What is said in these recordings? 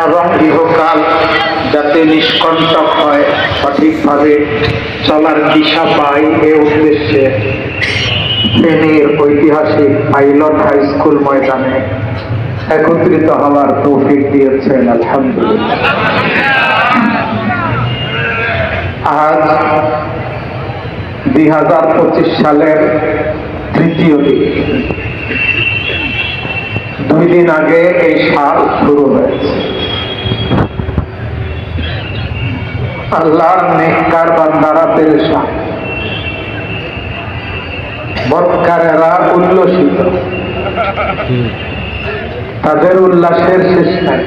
এবং ইহকাল যাতে নিষ্কণ্টক হয়, সঠিকভাবে চলার দিশা পাই, এ উদ্দেশ্যে ফেনীর ঐতিহাসিক পাইলট হাই স্কুল ময়দানে একত্রিত হওয়ার তৌফিক দিয়েছেন। আলহামদুলিল্লাহ। আজ 2025 সালের তৃতীয় দিন। 2 দিন আগে এই সাল শুরু হয়েছে। আল্লাহর নেককার বান্দারা পেরেশান, বদকারেরা উল্লসিত, তাদের উল্লাসের শেষ নাই।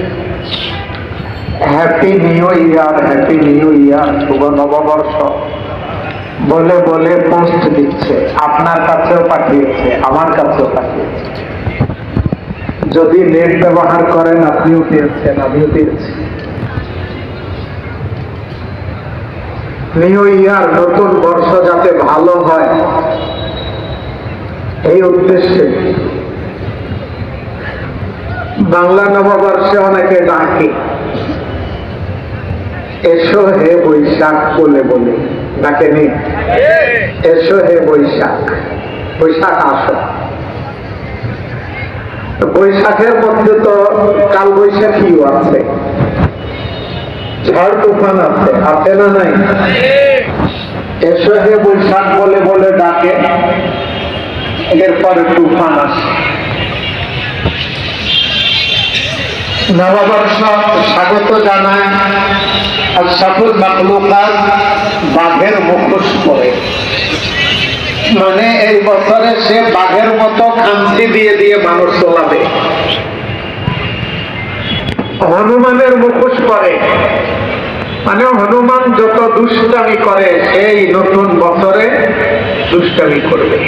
Happy new year, happy new year, শুভ নববর্ষ বলে বলে পোস্ট দিচ্ছে। আপনার কাছেও পাঠিয়েছে, আমার কাছেও পাঠিয়েছে। যদি নেট ব্যবহার করেন আপনিও পেয়েছেন, আমিও পেয়েছি। নিউ ইয়ার, নতুন বর্ষ যাতে ভালো হয়, এই উদ্দেশ্যে বাংলা নববর্ষে অনেকে ডাকে, এসো হে বৈশাখ বলে বলে ডাকেনি? এসো হে বৈশাখ, বৈশাখ আসো। বৈশাখের মধ্যে তো কাল বৈশাখীও আছে, ঝড় তুফান আছে, আছে না নাই? এসো হে বৈশাখ বলে বলে ডাকে, এরপরে তুফান আসে। নববর্ষ স্বাগত জানায় আশরাফুল মাখলুকাত বাঘের মুখোশ পরে, মানে এই বছরে সে বাঘের মতো খামচি দিয়ে দিয়ে মানুষ চলাবে। হনুমানের মুখোশ পরে, মানে হনুমান যত দুষ্টামি করে সেই নতুন বছরে দুষ্টামি করবে।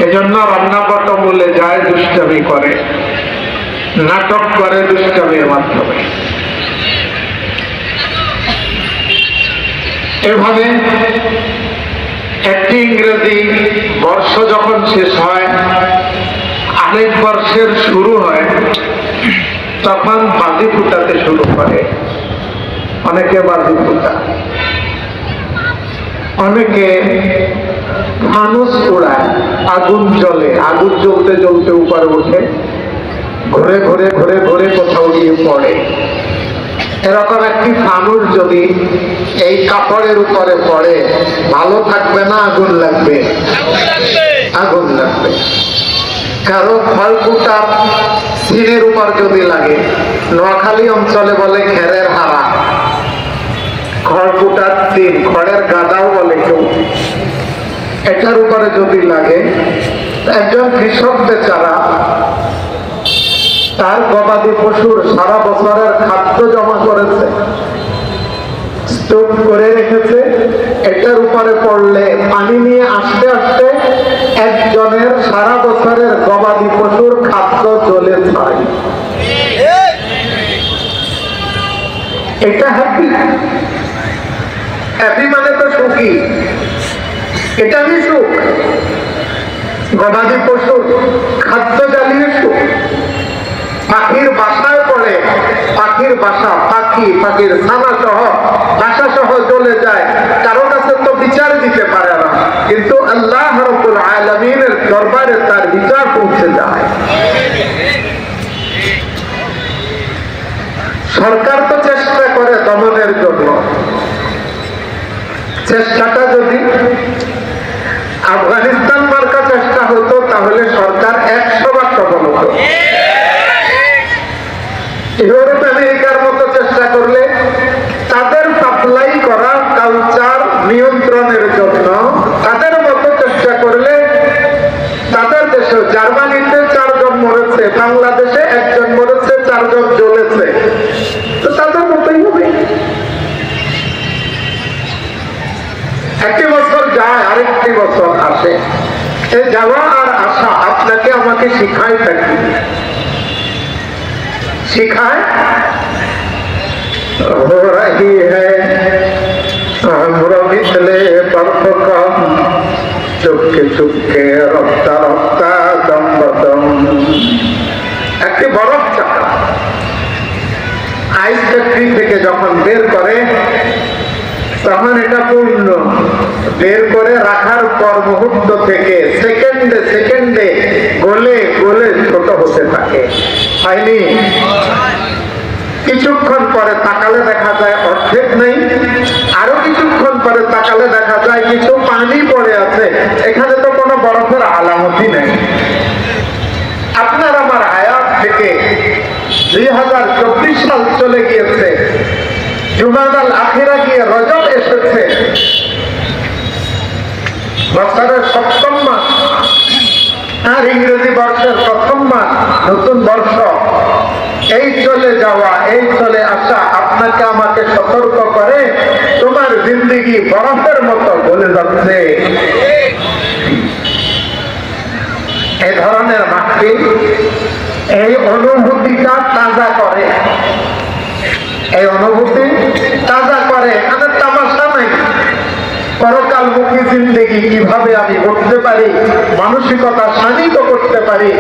এজন্য রান্নাপট বলে যায়, দুষ্টামি করে, নাটক করে দুষ্টামির মাধ্যমে। এভাবে একটি ইংরেজি বর্ষ যখন শেষ হয়, আরেক বর্ষের শুরু হয়, তখন বাজি ফুটাতে শুরু করে। অনেকে বাজি ফুটায়, অনেকে ফানুস উড়ায়, আগুন জ্বলে, আগুন জ্বলতে জ্বলতে উপরে উঠে ঘুরে ঘুরে ঘুরে ঘুরে কোথাও গিয়ে পড়ে। এরকম একটি ফানুস যদি এই কাপড়ের উপরে পড়ে, ভালো থাকবে না, আগুন লাগবে, আগুন লাগবে। কারো খড়কুটা সিনের উপর যদি লাগে, নোয়াখালী অঞ্চলে বলে খেরের হারা, খড়কুটার সিন, খড়ের গাদাও বলে কেউ, এটার উপরে যদি লাগে, একজন কৃষক বেচারা তার গবাদি পশুর সারা বছরের খাদ্য জমা করেছে, স্টোর করে রেখেছে, এটার উপরে পড়লে পানি নিয়ে আসতে আসতে একজনের সারা বছরের গবাদি পশুর খাদ্য জ্বলে যায়। এটা হ্যাপি, হ্যাপি মানে তো সুখী, এটা কি সুখ? গবাদি পশুর খাদ্য জ্বালিয়ে সুখ। পাখির বাসায় পড়ে, পাখির বাসা, পাখি, পাখির ছানা সহ, বাসা সহ চলে যায়, কারো কাছে তো বিচার দিতে পারে না, কিন্তু আল্লাহ রাব্বুল আলামিনের দরবারে তার বিচার পৌঁছে যায়। সরকার তো চেষ্টা করে দমনের জন্য, চেষ্টাটা যদি আফগানিস্তান মার্কা চেষ্টা হতো তাহলে সরকার 100 বার সফল হতো। ইউরোপ আমেরিকার মতো চেষ্টা করলে তাদের সাপ্লাই করা কালচার নিয়ন্ত্রণের জন্য, তাদের মতো চেষ্টা করলে তাদের দেশে, জার্মানিতে 4 জন মরেছে, বাংলাদেশে 1 জন মরেছে, 4 জন জ্বলেছে, তো তাদের মতোই হবে। একটি বছর যায়, আরেকটি বছর আসে। এই যাওয়া আর আসা আপনাকে আমাকে শিখায় থাকি, सिखाए हो रही है हमरो मिसले बर्फ कम चुपके चुपके रफ्ता रफ्ता दम बदम। একটি বরফ চাকা ফ্যাক্টরি থেকে যখন বের করে তখন এটা পূর্ণ, বের করে রাখার পর মুহূর্ত থেকে সেকেন্ডে সেকেন্ডে গলে গলে ছোট হতে থাকে। হয়নি? কিছুক্ষণ পরে তাকালে দেখা যায় অর্ধেক নেই, আরো কিছুক্ষণ পরে তাকালে দেখা যায় কিছু পানি পড়ে আছে, এখানে তো কোনো বরফের আলামতই নেই। আপনার আমার হায়াত থেকে 2024 সাল চলে গিয়েছে, জুমাদাল আখিরা গিয়ে রজব এসেছে, বছরের 7ম মাস আর ইংরেজি বর্ষের 1ম মাস, নতুন বর্ষ। এই চলে যাওয়া, এই চলে আসা আপনাকে আমাকে সতর্ক করে তোমার জিন্দেগি বরফের মতো গলে যাচ্ছে। এই ধরনের মাহফিল এই অনুভূতিটা তাজা করে, এই অনুভূতি তাজা করে। আমি তামাশা নাই, পরকালমুখী জিন্দেগি কিভাবে আমি করতে পারি, মানসিকতা শানিত করতে পারি,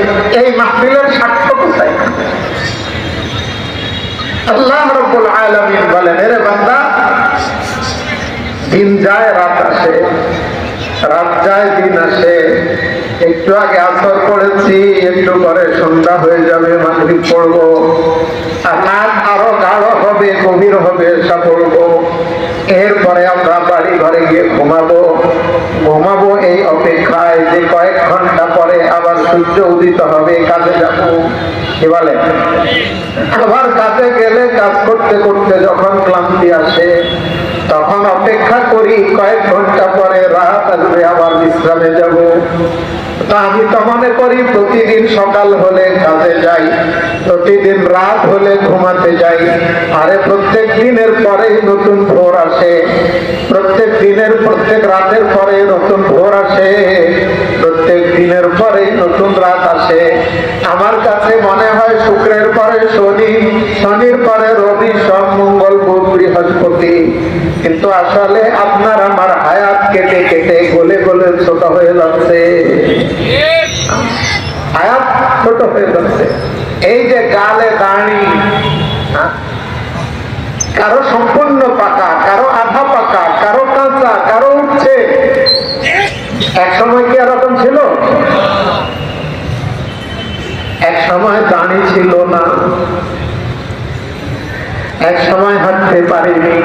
এই মাহফিলের সাক্ষ্য কোথায়? আল্লাহ রাব্বুল আলামিন বলেন, এরে বান্দা, দিন যায় রাত আসে, রাত যায় দিন আসে। একটু আগে আসর পড়েছি, একটু পরে সন্ধ্যা হয়ে যাবে, মাগরিব পড়বো, আর রাত আরো গাঢ় হবে, গভীর হবে, এসা পড়বো। এরপরে আমরা বাড়ি ঘরে গিয়ে ঘুমাবো। ঘুমাবো এই অপেক্ষায় যে কয়েক ঘন্টা পরে আবার সূর্য উদিত হবে, কাজে যাবো। কি বলে? আবার কাজে গেলে কাজ করতে করতে যখন ক্লান্তি আসে তখন অপেক্ষা করি কয়েক ঘন্টা পরে রাত আসবে, আবার বিশ্রামে যাব। তা আমি তো মনে করি প্রতিদিন সকাল হলে কাজে যাই, প্রতিদিন রাত হলে ঘুমাতে যাই। আরে প্রত্যেক দিনের পরে নতুন ভোর আসে, প্রত্যেক দিনের প্রত্যেক রাতের পরে নতুন ভোর আসে, প্রত্যেক দিনের পরে নতুন রাত আসে। আমার কাছে মনে হয় শুক্রের পরে শনি, শনির পরে রবি, সোম, মঙ্গল, বুধ, বৃহস্পতি। কিন্তু আসলে আপনার আমার হায়াত কেটে কেটে গলে গলে ছোট হয়ে যাচ্ছে, হায়াত ছোট হয়ে যাচ্ছে। এই যে গালে দাড়ি, কারো সম্পূর্ণ পাকা, কারো আধা পাকা, কারো কাঁচা, কারো উঠছে। এক সময় কি এরকম ছিল? এক সময় দাড়ি ছিল না, এক সময় হাঁটতে পারিনি,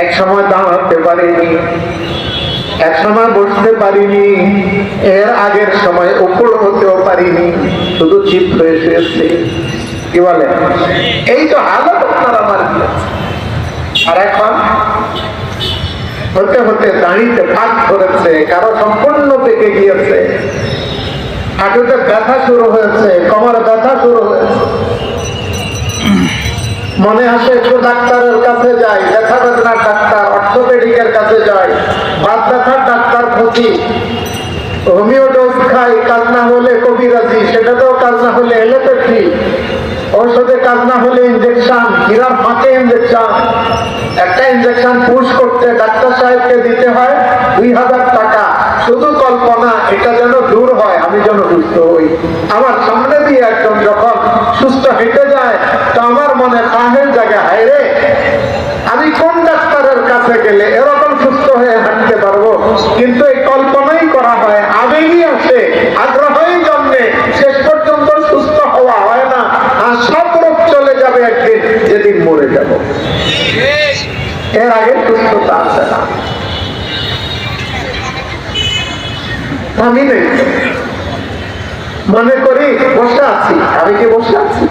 এক সময় দাঁড়াতে পারিনি, এক সময় বসতে পারিনি, এর আগের সময় উপর হতেও পারিনি, শুধু চিপ হয়ে শুয়েছে। কি বলে? এই তো হালত আপনার আমার। আর এখন হতে হতে দাঁড়িতে ফাঁক ধরেছে, কারো সম্পূর্ণ পেকে গিয়েছে, হাঁটুতে ব্যথা শুরু হয়েছে, কোমরে ব্যথা শুরু হয়েছে। মনে আসে একটু ডাক্তারের কাছে যাই, ব্যথা বেদনার ডাক্তার, অর্থোপেডিকের কাছে যাই, বাত ব্যথার ডাক্তার খুঁজি, হোমিও ডোজ খাই, কাজ না হলে কবিরাজি, সেটাতেও কাজ না হলে এলোপ্যাথি, ঔষধে কাজ না হলে ইঞ্জেকশন, হীরার ফাঁকে ইঞ্জেকশন। একটা ইঞ্জেকশন পুশ করতে ডাক্তার সাহেবকে দিতে হয় 2000 টাকা। শুধু কল্পনা, এটা যেন দূর হয়, আমি যেন সুস্থ হই। আমার সামনে দিয়ে একজন যখন সুস্থ হেঁটে যায় তো আমার মনে কাহের জায়গায়, হায় রে, আমি কোন ডাক্তারের কাছে গেলে এরকম সুস্থ হয়ে হাঁটতে পারবো? কিন্তু এই কল্পনাই করা হয়, আবেগই আসে, আগ্রহই জন্মে, শেষ পর্যন্ত সুস্থ হওয়া হয় না। আর সব রোগ চলে যাবে একদিন, যেদিন মরে যাব, এর আগে সুস্থতা আসে না। আমি নেই, মনে করি বসে আছি। আমি কি বসে আছি?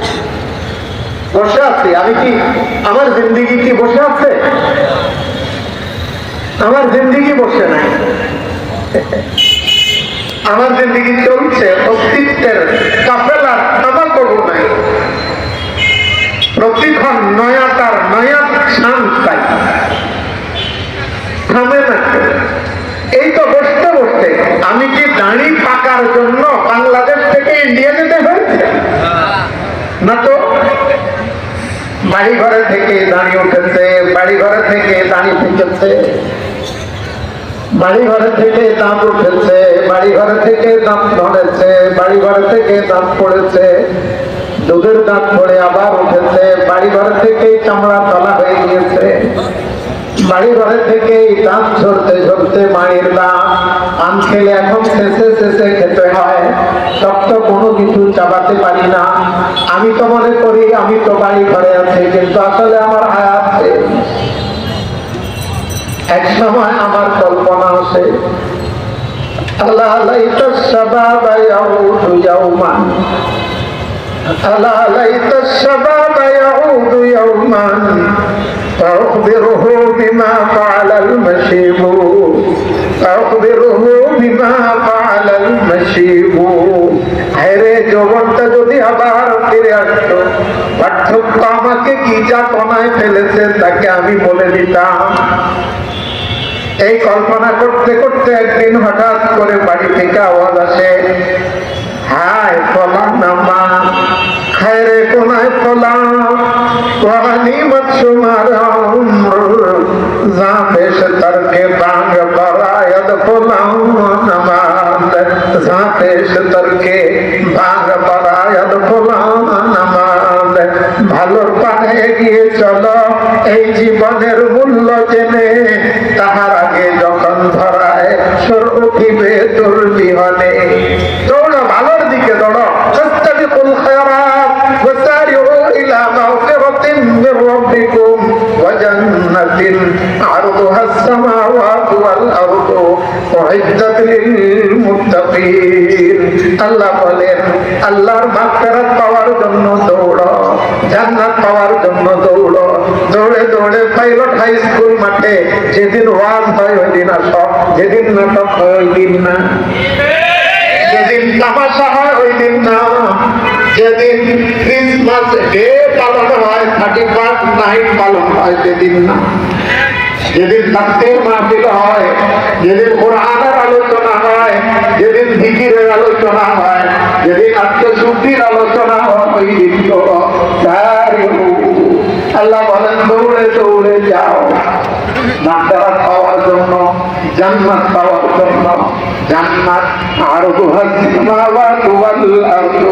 বসে আছি আমি কি? আমার জিন্দিগি কি বসে আছে? আমার জিন্দিগি বসে নাই, আমার জিন্দিগি চলছে, অস্তিত্বের কাফেলার তামাকবু নাই। প্রতিক্ষণ নয়াটার নয়া শান পাই, থামে না। এই তো বসতে বসতে আমি কি দাড়ি পাকার জন্য বাংলাদেশ থেকে ইন্ডিয়া যেতে হয়েছে? না তো। বাড়ি ঘরে থেকে দাঁড়িয়ে উঠেছে, বাড়ি ঘরে থেকে দাঁড়িয়ে ফেঁকেছে, বাড়ি ঘরে থেকে দাঁত উঠেছে, বাড়ি ঘরে থেকে দাঁত ধরেছে, বাড়ি ঘরে থেকে দাঁত পড়েছে, দুধের দাঁত পড়ে আবার উঠেছে, বাড়ি ঘরে থেকে চামড়া তলা হয়ে গিয়েছে। বাড়ি ঘরে থেকে দাঁত ঝরতে ঝরতে মায়ের দাঁত, আম খেলে এখন শেষে শেষে খেতে হয়, শক্ত কোনো কিছু চাবাতে পারি না। আমি তো মনে করি আমি তো বাড়ি ঘরে আছি, কিন্তু আসলে আমার হায়াত শেষ। এক সময় আমার কল্পনা আসে, আল্লাহ লাইতা শাবাবা ইয়াউদু ইয়াওমান, আল্লাহ লাইতা শাবাবা ইয়াউদু ইয়াওমান ফাউখবিরহু বিমা ফাআলাল মাশীবু, ফাউখবিরহু বিমা ফাআলাল মাশীবু। হায়রে যৌবনটা যদি আবার ফিরে আসতো, পার্থক্য আমাকে কি যাতনায় ফেলেছে তাকে আমি বলে দিতাম। এই কল্পনা করতে করতে একদিন হঠাৎ করে বাড়ি থেকে আওয়াজ আসে, হায় ফলান নামা খায়রে কোনায় ফলান ওয়ানি মৎসুমার জামেশ তরকে বাঙ্গ বরায়দ ফলান নামাজ, জামেশ তরকে বাঙ্গ বরায়দ ফলান নামাজ। ভালোর পানে এগিয়ে চলো এই জীবনের মূল্য জেনে, তাহার আগে যখন ধরায় সর উঠিবে দুর্বিহনে। দৌড়ো, ভালোর দিকে দৌড়ো। ফাস্তাবিকুল খায়রাত ওয়াসারিউ ইলা মাগফিরাতিন মির রাব্বিকুম ওয়া জান্নাতিন আরদুহাস সামাওয়াতু ওয়াল আরদু উইদ্দাত লিল মুত্তাকিন। আল্লাহ বলেন, আল্লাহর মাগফিরাত পাওয়ার জন্য দৌড়ো, জান্নাত পাওয়ার জন্য দৌড়ো। দৌড়ে দৌড়ে পাইলট হাই স্কুল মাঠে যেদিন ওয়াজ হয় ওই দিন আসো, যেদিন নাটক হয় ওই দিন না, যেদিন তামাশা হয় ওই দিন না, যেদিন ক্রিসমাস ডে পালন হয়, 31st নাইট পালন হয় সেদিন না, যেদিন তাফসীর মাহফিল হয়, যেদিন কোরআনের আলোচনা হয়, যেদিন জিকিরের আলোচনা হয়, যেদিন আত্মশুদ্ধির আলোচনা হয় ওই দিন দৌড়ো। আল্লাহ বলেন দৌড়ে দৌড়ে যাও মাগফিরাত পাওয়ার জন্য, জান্নাত পাওয়ার জন্য। জান্নাত আরদুহাস সামাওয়াতু ওয়াল আরদু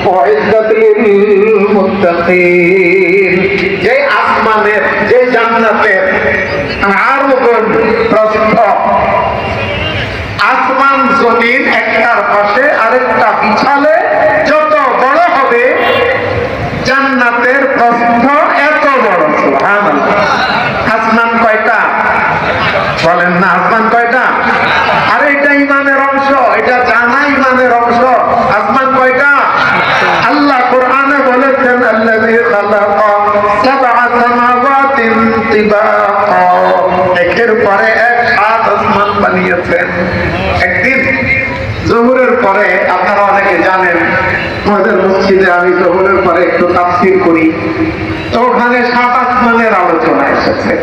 উইদ্দাত লিল মুত্তাকিন। যে আসমানের, যে জান্নাতের আরদুর প্রস্থ, আসমান জমিন একটার পাশে আরেকটা বিছালে যত বড় হবে, জান্নাতের প্রস্থ এত বড়। সুবহানাল্লাহ। আসমান কয়টা বলেন না? আসমান কয়টা? আরে এটা ইমানের অংশ, এটা জানা ইমানের অংশ। আসমান কয়টা? আল্লাহ কোরআনে বলেছেন, আল্লাযী খালাকা সাবআ সামাওয়াতিন তিবাকা, একের পরে এক 7 আসমান বানিয়েছেন। একদিন জোহরের পরে, আপনারা অনেকে জানেন আমাদের মসজিদে আমি জোহরের পরে একটু তাফসীর করি, তো ওখানে 7 আসমানের আলোচনা এসেছে।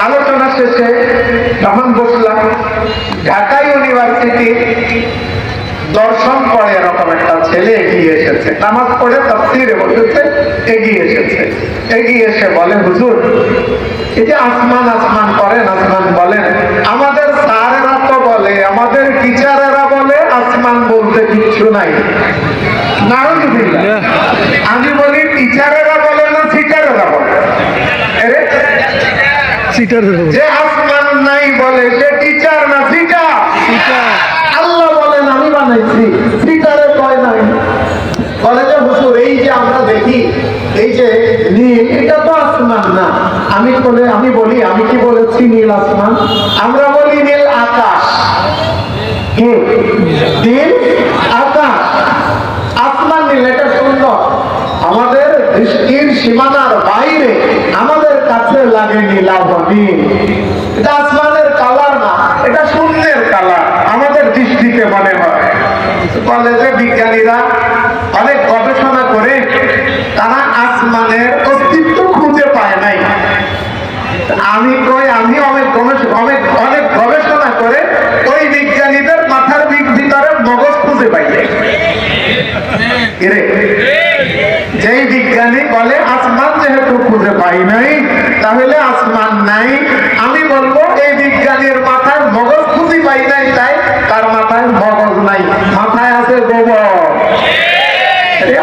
আলোচনা শেষে যখন বসলাম, ঢাকা ইউনিভার্সিটি দর্শন পড়ে এরকম একটা ছেলে এগিয়ে এসেছে, নামাজ পড়ে তাফসীরে বসেছে, এগিয়ে এসেছে। এগিয়ে এসে বলে, হুজুর এই যে আসমান আসমান করেন, আসমান বলেন, আমাদের স্যারেরা তো বলে, আমাদের টিচারেরা বলে আসমান বলতে কিচ্ছু নাই। নাউযুবিল্লাহ। আমি বলি টিচারেরা বলে না সিটারেরা বলে? যে আসমান নাই বলে সে টিচার না সিটার? আল্লাহ বলেন আমি বানাইছি, সিটারে কয় নাই। বলে যে হুজুর এই যে আমরা দেখি এই যে নীল, এটা তো আসমান না। আমি বলি আমি কি বলেছি নীল আসমান? আমরা বলি নীল আকাশ। কি নীল আকাশ? আসমান নীল, এটা সুন্দর, আমাদের দৃষ্টির সীমানার বাইরে, আমাদের কাছে লাগে নীলাভনী। এটা আসমানের কালার না, এটা শূন্যের কালার, আমাদের দৃষ্টিতে মনে হয়। বলে যে বিজ্ঞানীরা অনেক গবেষণা করে তারা আসমানের অস্তিত্ব খুঁজে পায় নাই। আমি অনেক গবেষণা করে ওই বিজ্ঞানীদের মাথার ভিতরে মগজ খুঁজে পাই নাই। যেই বিজ্ঞানী বলে আসমান যেহেতু খুঁজে পাই নাই, তাহলে আসমান নাই, আমি বলবো এই বিজ্ঞানীর মাথায় মগজ খুঁজে পাই নাই, তাই তার মাথায় মগজ নাই, মাথায় আছে গোবর।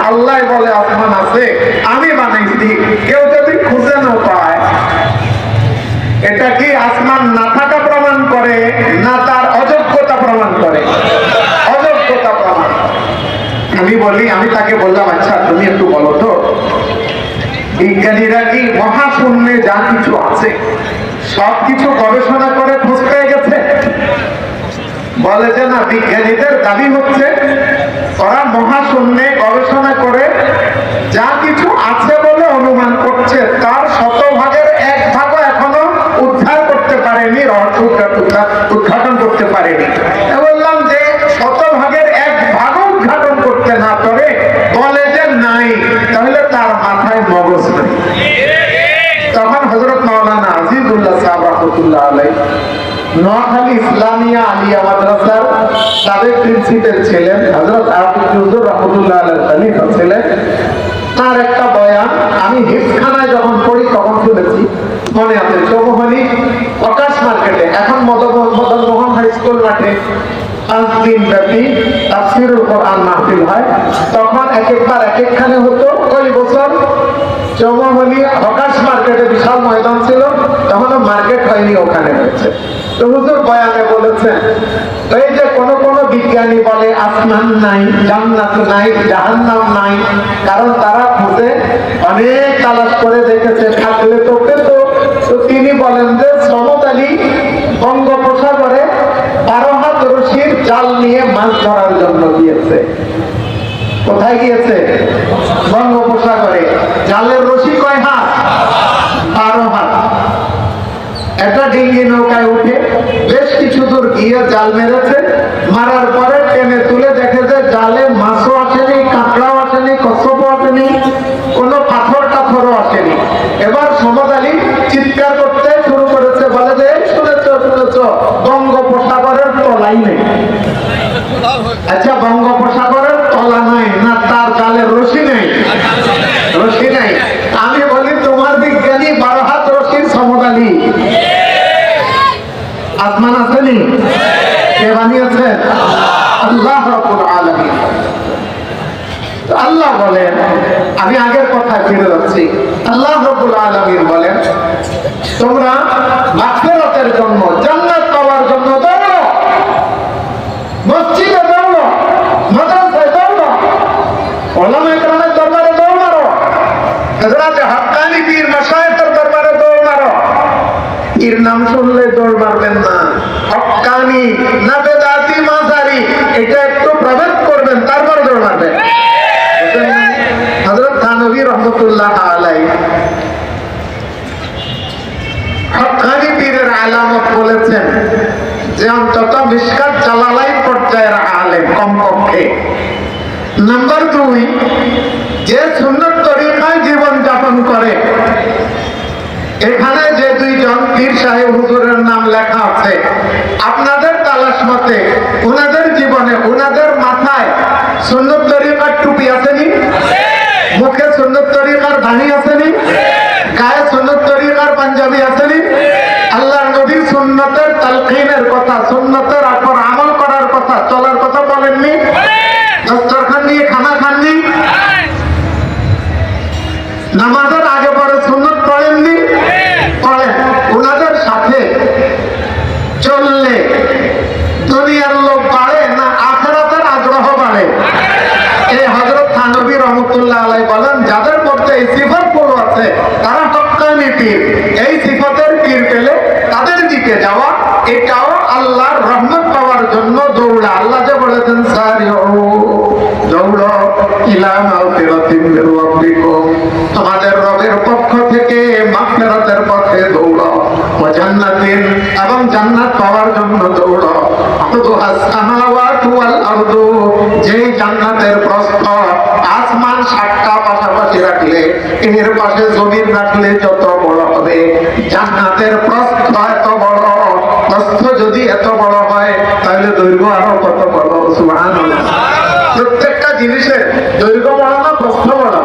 আল্লাহ বলে আসমান আছে, আমি বানাইছি, বিজ্ঞানীরা কি মহাশূন্যে যা কিছু আছে সবকিছু গবেষণা করে খোঁজ পেয়ে গেছে? বলে যে না, বিজ্ঞানীদের দাবি হচ্ছে ওরা মহাশূন্যে গবেষণা করে যা কিছু আছে বলে অনুমান করছে, তার 100%-1 এখনো উদ্ধার করতে পারেনি, রহস্য উদ্ঘাটন করতে পারেনি। বললাম যে 100%-1 উদ্ঘাটন করতে না পারে, বলে যে নাই, তাহলে তার মাথায় মগজ নেই। তখন হযরত মাওলানা আজিজুল্লাহ সাহেব রাহমাতুল্লাহ আলাইহি নোয়াখালী ইসলামিয়া আলিয়া মাদ্রাসার সাবেক প্রিন্সিপাল ছিলেন, হযরত আবুল হুজুর রাহমাতুল্লাহ আলাইহি খলিফা ছিলেন। তার একটা বয়ান আমি হিফখানায় যখন পড়ি তখন শুনেছি, মনে আছে। চৌমুহনী প্রকাশ মার্কেটে, এখন মদন মোহন হাই স্কুল মাঠে 5 দিন ব্যাপী তাফসীরুল কোরআন মাহফিল হয়। তখন একবার একখানে হতো। ওই বছর চৌমুহনী প্রকাশ মার্কেটে বিশাল ময়দান ছিল, তখনও মার্কেট হয়নি, ওখানে হয়েছে। তো হুজুর বয়ানে বলেছেন, এই যে কোন বিজ্ঞানী বলে আসমান নাই, জান্নাত নাই, জাহান্নাম নাই, কারণ তারা খুঁজে অনেক তালাশ করে দেখেছে, থাকলে তো পেত। তো তিনি বলেন যে সমতালী বঙ্গোপসাগরে 12 হাত রশির জাল নিয়ে মাছ ধরার জন্য গিয়েছে। কোথায় গিয়েছে? বঙ্গোপসাগরে। জালের রশি কয় হাত? 12 হাত। একটা ডিঙ্গি নৌকায় উঠে বেশ কিছু দূর গিয়ে জাল মেরেছে। মারার পরে টেনে তুলে দেখে যে জালে মাছও আসেনি, কাঁকড়াও আসেনি, কচ্ছপও আসেনি, কোনো পাথর টাথরও আসেনি। এবার সমদ আলী চিৎকার করতে শুরু করেছে, বলে যে শুনেছ শুনেছ, বঙ্গোপসাগরের তলাই নেই। আচ্ছা, বঙ্গোপসাগরের তলা নাই না, তার জালের রশি নেই? রশি নেই। আমি বলি তোমার বিজ্ঞানী 12 হাত রশির সমদ আলী। আসমান আসেনি? কে বানিয়েছে? আল্লাহ রাব্বুল আলামিন। আল্লাহ বলেন, আমি আগের কথায় ফিরে যাচ্ছি। আল্লাহ রাব্বুল আলামিন বলেন, তোমরা মাগফিরাতের জন্য, জান্নাত পাওয়ার জন্য দৌড়ো, মসজিদে দৌড়ো, মাদ্রাসায় দৌড়ো, উলামায়ে কেরামের দরবারে দৌড় মারো, হযরত হাক্কানি পীর মাশায়েখের দরবারে দৌড় মারো। এর নাম শুনলে দৌড় মারবেন না। হক্কানি না বেদাতি মাজারি, এটা একটু প্রভেদ করবেন, তারপর দৌড় মারবেন। হযরত থানভী রাহমাতুল্লাহ আলাইহি হক্কানি পীরের আলামত বলেছেন যে অন্তত মিশকাত জালালাইন পর্যায়ের আলেম কমপক্ষে। নাম্বার 2, যে সুন্নত তরিকায় জীবন যাপন করে। এখানে যে 2 জন পীর সাহেব হুজুরের নাম লেখা আছে, আপনাদের তালাশ মতে ওনাদের জীবনে, ওনাদের মাথায় সুন্নত তরিকার টুপি আসেনি? মুখে সুন্নত তরিকার দাড়ি আসেনি? গায়ে সুন্নত তরিকার পাঞ্জাবি আসেনি? আল্লাহর নবীর সুন্নতের তালকিনের কথা, সুন্নতের উপর আমল করার কথা, চলার কথা বলেননি? দস্তরখান নিয়ে খানা খাননি? নামাজের আগে পরে সুন্নত পড়েননি? পড়েন। ওনাদের সাথে চললে দুনিয়ার লোভ বাড়ে না আখিরাতের আগ্রহ বাড়ে? এই হযরত থানভী রাহমাতুল্লাহ আলাইহি বলেন, যাদের মধ্যে এই সিফাতগুলো আছে তারা হক্কানি পীর। এই সিফাতের পীর পেলে তাদের দিকে যাওয়া, এটাও আল্লাহর রহমত পাওয়ার জন্য দৌড়া। আল্লাহ যে বলেছেন, সারিউ দৌড়ো ইলা মাগফিরাতিন মির রাব্বিকুম, তোমাদের রবের পক্ষ থেকে মাগফিরাতের পথে দৌড়ো, ওয়া জান্নাতিন, এবং জান্নাত পাওয়ার জন্য দৌড়ো। আরদুহাস সামাওয়াতু ওয়াল আরদু, যেই জান্নাতের প্রস্থ আসমান 7টা পাশাপাশি রাখলে, এর পাশে জমিন রাখলে যত বড় হবে, জান্নাতের প্রস্থ এত বড়। প্রস্থ যদি এত বড় হয়, তাহলে দৈর্ঘ্য আরো কত বড়। সুবহানাল্লাহ। প্রত্যেকটা জিনিসের দৈর্ঘ্য বড় না প্রস্থ বড়?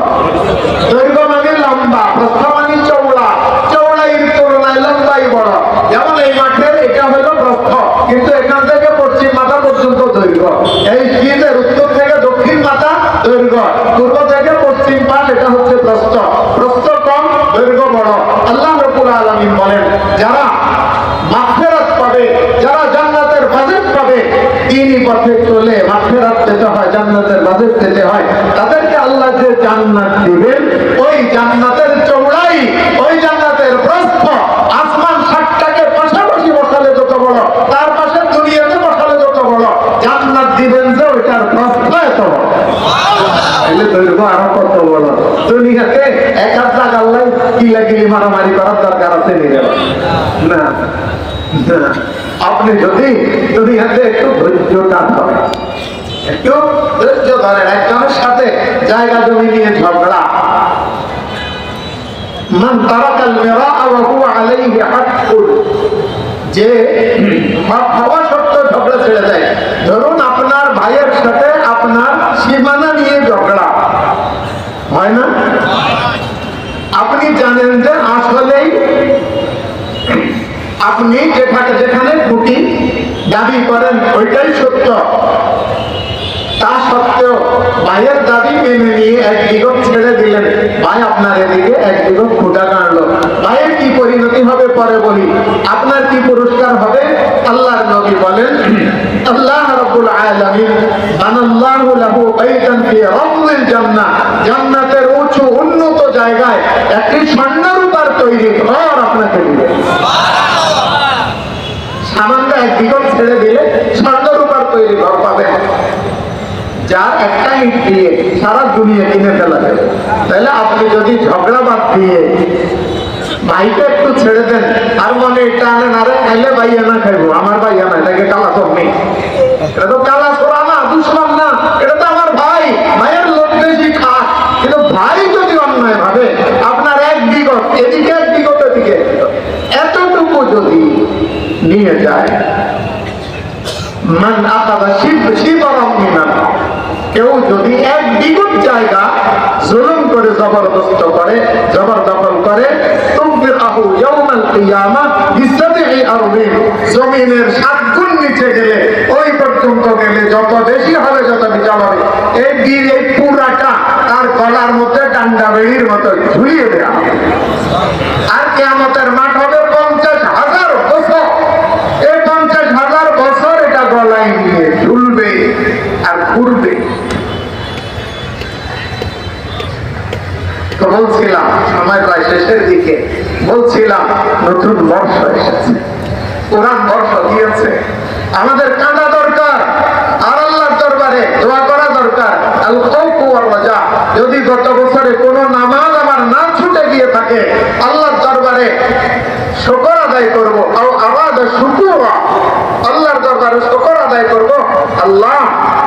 দৈর্ঘ্য মানে লম্বা, প্রস্থ মানে চওড়া। চওড়াইয়ের তুলনায় লম্বাই বড়। যেমন এই মাঠের এটা হলো প্রস্থ, কিন্তু এখান থেকে পশ্চিম মাথা পর্যন্ত দৈর্ঘ্য। এই শীতের উত্তর থেকে দক্ষিণ মাথা দৈর্ঘ্য, পূর্ব থেকে পশ্চিম পাশ, এটা হচ্ছে প্রস্থ। প্রস্থ কম, দৈর্ঘ্য বড়। আল্লাহ রাব্বুল আলামিন বলেন, যারা মাগফিরাত পাবে, যারা জান্নাতের বাজেট পাবে, দ্বীনি পথে চলে মাগফিরাত পেতে হয়, জান্নাতের বাজেট পেতে হয়, তাদেরকে আল্লাহ যে জান্নাত দিবেন, ওই জান্নাতের দুনিয়াতে এক হাত লাগাল্লাই কিলাকিলি মারামারি করার দরকার আছে না। আপনি যদি দুনিয়াতে একটু ধৈর্যটা ধরেন, একটু ধৈর্য ধরেন, একজনের সাথে জায়গা জমি নিয়ে ঝগড়া, মান তারাকাল মিরা ওয়া হুয়া আলাইহি হাক্কুন, যে হওয়া সত্ত্বেও ঝগড়া ছেড়ে দেয়। ধরুন আপনার ভাইয়ের সাথে আপনার সীমানা নিয়ে ঝগড়া হয় না, আপনি জানেন যে আসলেই আপনি যেখানে খুঁটি দাবি করেন ওইটাই সত্য, তা সত্ত্বেও ভাইয়ের দাবি মেনে নিয়ে এক বিঘত ছেড়ে দিলেন, ভাই আপনার এদিকে এক বিঘত খুঁটা গাড়লো, ভাইয়ের কি পরিণতি হবে পরে বলি, আপনার কি পুরস্কার হবে? আল্লাহর নবী বলেন, আল্লাহ রাব্বুল আলামিন বানাল্লাহু লাহু বাইতান ফি রাবদিল জান্নাহ, জান্নাতের উঁচু উন্নত জায়গায় একটি স্বর্ণরূপার তৈরি ঘর আপনাকে দিবেন। সামান্য এক বিঘত ছেড়ে দিলে স্বর্ণরূপার তৈরি ঘর পাবেন, যার একটা ইট দিয়ে সারা দুনিয়া কিনে ফেলা যাবে। তাহলে আপনি যদি ঝগড়া বাদ দিয়ে ভাইকে একটু ছেড়ে দেন, আর মনে এটা আনেন, আরে খাইলে ভাইয়া না খাইবো, আমার ভাইয়া না, এটাকে কালা চমনি, এটা তো কালা করা না, দুশ্মন না, এটা তো আমার ভাই, ভাইয়ের লোক বেশি খা। কিন্তু ভাই যদি অন্যায় ভাবে আপনার এক বিঘত এদিকে এক বিঘত এদিকে এতটুকু যদি নিয়ে যায়, মান আকাদা শিবরাম মিনাল, কেউ যদি এক বিঘত জায়গা জুলুম করে জবরদস্ত করে জবরদখল করে, তুমফিরাহু ইয়াউমাল কিয়ামা বিসাবঈ আরদিন, জমিনের 7 গুণ নিচে গেলে, ওই পর্যন্ত গেলে যত বেশি হবে যত বিচার হবে, এই পুরাটা তার গলার মধ্যে ডান্ডা বেড়ির মতো ঝুলিয়ে দেওয়া হবে। আর কিয়ামতের মাঠ হবে 50,000 বছর, এই 50,000 বছর এটা গলায় নিয়ে ঝুলবে আর ঘুরবে। তো বলছিলাম সময় প্রায় শেষের দিকে, বলছিলাম নতুন বর্ষ এসেছে, কোরআন বর্ষ দিয়েছে, আমাদের কাঁদা দরকার আর আল্লাহর দরবারে দোয়া করা দরকার। আল খাউফু ওয়ার রাজা, যদি গত বছরে কোনো নামাজ আমার না ছুটে গিয়ে থাকে, আল্লাহর দরবারে শুকর আদায় করবো, আওয়াজ শুকুর, আল্লাহর দরবারে শুকর আদায় করবো, আল্লাহ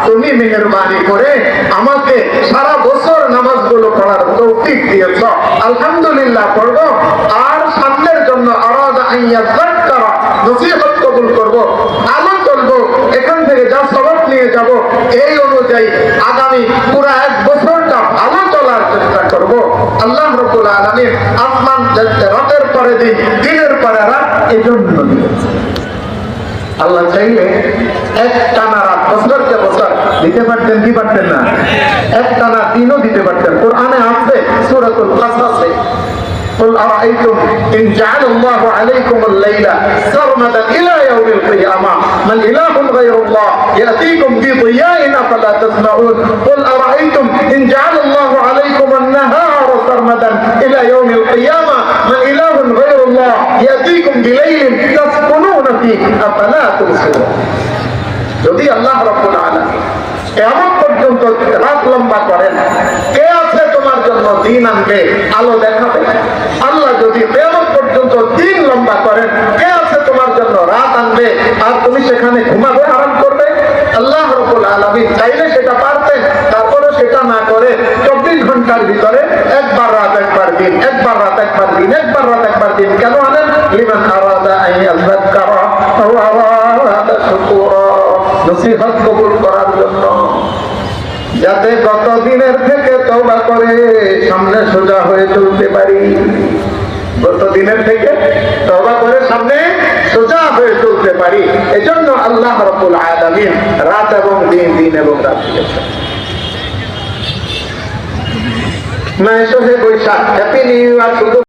তুমি মেহেরবানি করে আমাকে সারা বছর নামাজগুলো পড়ার তৌফিক দিয়েছ, আলহামদুলিল্লাহ পড়বো। আর সামনের জন্য আরাদা আইয়া যাক্কারা, নসিহত কবুল করবো, আলো চলবো, এখান থেকে যা সবক নিয়ে যাব এই অনুযায়ী আগামী পুরা 1 বছরটা ভালো চলার চেষ্টা করবো। আল্লাহ রাব্বুল আলামিন আসমান রাতের পরে দিন, দিনের পরে রাত এই জন্য দিয়েছে। আল্লাহ চাইলে এক টানা রাত বছরকে বছর দিতে পারতেন, কি পারতেন না? এক টানা দিনও দিতে পারতেন। কোরআনে আছে সূরাতুল কাসাসে, قل أرأيتم إن جعل الله عليكم الليل سرمدا إلى يوم القيامة من إله غير الله يأتيكم بضياء أفلا تسمعون قل أرأيتم إن جعل الله عليكم النهار سرمدا إلى يوم القيامة من إله غير الله يأتيكم بليل تسكنون فيه أفلا تبصرون। যদি আল্লাহ রাব্বুল আলামিন কিয়ামত পর্যন্ত রাত লম্বা করেন, কে আছে তোমার জন্য দিন আনবে, আলো দেখাবে? আল্লাহ যদি কিয়ামত পর্যন্ত দিন লম্বা করেন, কে আছে তোমার জন্য রাত আনবে আর তুমি সেখানে ঘুমাবে, আরাম করবে? আল্লাহ রাব্বুল আলামিন চাইলে সেটা পারতেন, তারপরে সেটা না করে 24 ঘন্টার ভিতরে একবার রাত একবার দিন, একবার রাত একবার দিন, একবার রাত একবার দিন কেন আনেন? লিমান আরাদা আন ইয়াযাক্কারা আও আরাদা শুকুরা, নসিহত কবুল করার জন্য, যাতে গত দিনের থেকে তওবা করে সামনে সোজা হয়ে চলতে পারি। গত দিনের থেকে তওবা করে সামনে সোজা হয়ে চলতে পারি। এজন্য আল্লাহ রাব্বুল আলামিন রাত এবং দিন, দিন এবং রাত দিয়েছেন। না এসে বৈশাখ, হ্যাপি নিউ ইয়ার।